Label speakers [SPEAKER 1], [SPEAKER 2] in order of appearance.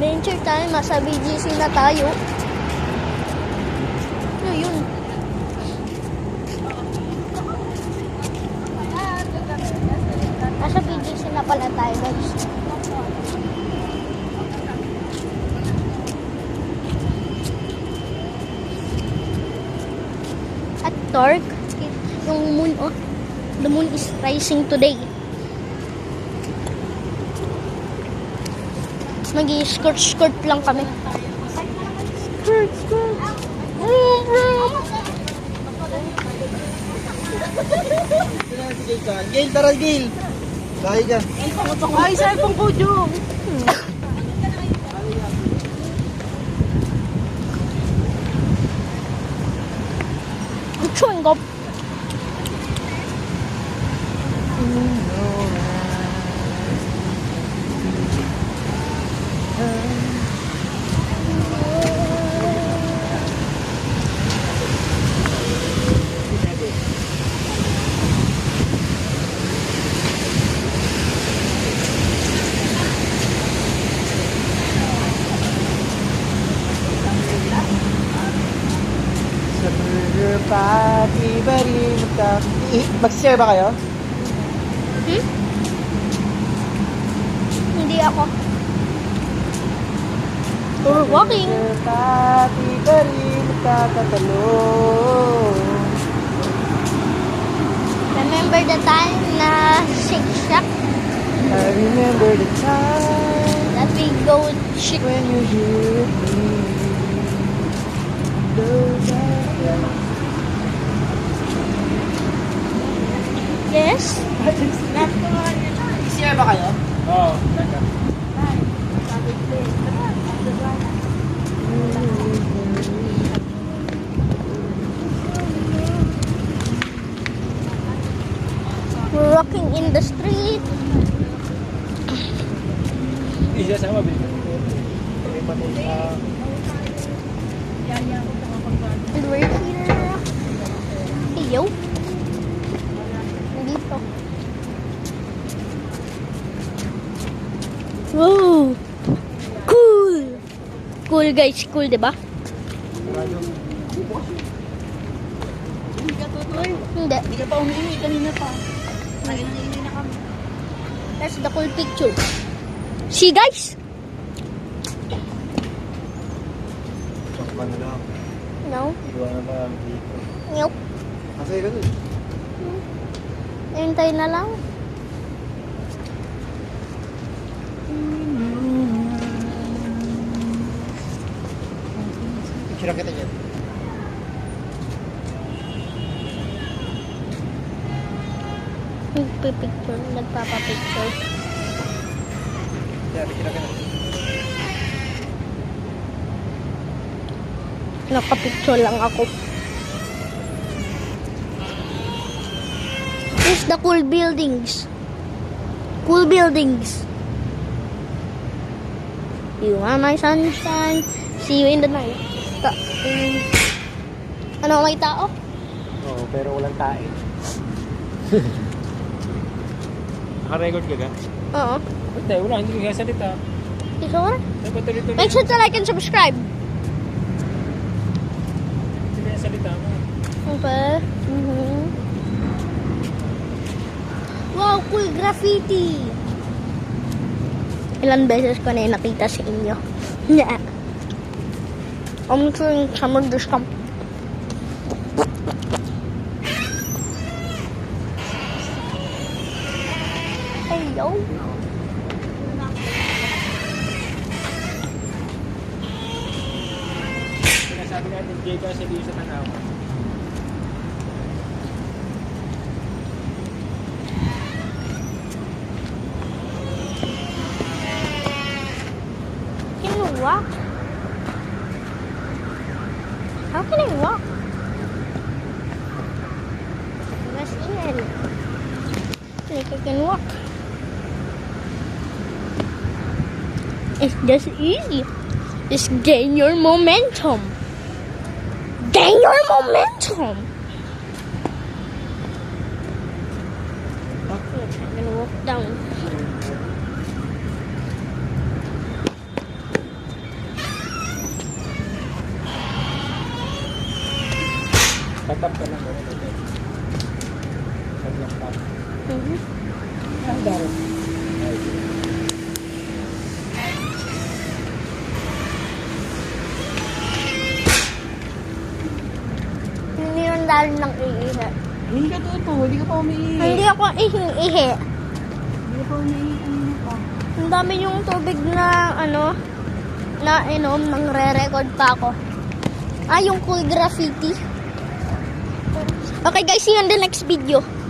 [SPEAKER 1] Adventure time, nasa BGC na tayo. Ano yun? Nasa BGC na pala tayo, guys. At dark, yung moon, oh, the moon is rising today. Nag-skirt lang kami. Skirt.
[SPEAKER 2] Gail, tara Gail. Bahay ka.
[SPEAKER 3] Ay, cellphone ko, Jo.
[SPEAKER 1] Chewing gum.
[SPEAKER 2] Sa burger party, bari mag-share ba kayo?
[SPEAKER 1] Hindi ako. We're walking.
[SPEAKER 2] Burger party, bari magkakatalo.
[SPEAKER 1] Remember the time na Shake Shack
[SPEAKER 2] I remember the time
[SPEAKER 1] that we go shake?
[SPEAKER 2] when you hit me. Those are the-
[SPEAKER 1] Yes.
[SPEAKER 2] Share ba kayo?
[SPEAKER 3] Oo.
[SPEAKER 1] We're walking in the street.
[SPEAKER 3] Isa sama, Bill.
[SPEAKER 1] And we're here. Hey, yo. Nandito. Wow. Cool. Cool, guys. Cool, diba? Hindi.
[SPEAKER 3] Hindi ka pa umiingi, kanina pa. Nangingi na kami.
[SPEAKER 1] That's the cool picture. See, guys?
[SPEAKER 2] Sakpan na lang.
[SPEAKER 1] No.
[SPEAKER 2] Iwanan pa ang dito.
[SPEAKER 1] Nope.
[SPEAKER 2] Kasi ganun.
[SPEAKER 1] Hintay na lang.
[SPEAKER 2] Picture kita dyan.
[SPEAKER 1] Nagpipicture. Nagpapapicture.
[SPEAKER 2] Yeah, picture kita.
[SPEAKER 1] Nakapicture lang ako. Here's the cool buildings. Cool buildings. You are my sunshine. See you in the night. Ano, may tao?
[SPEAKER 2] Oo, pero walang tae.
[SPEAKER 3] Naka-record ka ka?
[SPEAKER 1] Oo.
[SPEAKER 3] Hindi, wala. Hindi ka salita.
[SPEAKER 1] Ikaw na.
[SPEAKER 3] Dapat tuloy-tuloy.
[SPEAKER 1] Make sure to like and subscribe.
[SPEAKER 3] Hindi ka salita mo.
[SPEAKER 1] Okay. Wow, cool graffiti. Ilan beses ko na yung nakita sa inyo. Yeah. I'm doing summer discount. Hello.
[SPEAKER 3] Sinasabi natin, Jay ka sa sa tanaw.
[SPEAKER 1] Can you walk? How can I walk? Mas in. Like I can walk. It's just easy. Just gain your momentum. Gain your momentum. I'm gonna walk down.
[SPEAKER 2] Tap ka lang. Tap.
[SPEAKER 1] Mhm.
[SPEAKER 2] Ang daro.
[SPEAKER 1] Hindi yung lalim ng iihi.
[SPEAKER 2] Hindi ka tuto, hindi ka pa umiihi.
[SPEAKER 1] Hindi ako ihi.
[SPEAKER 3] Hindi pa umiinom pa.
[SPEAKER 1] Ang dami yung tubig na na inom, nang re-record pa ako. Yung cool graffiti. Okay guys, see you in the next video.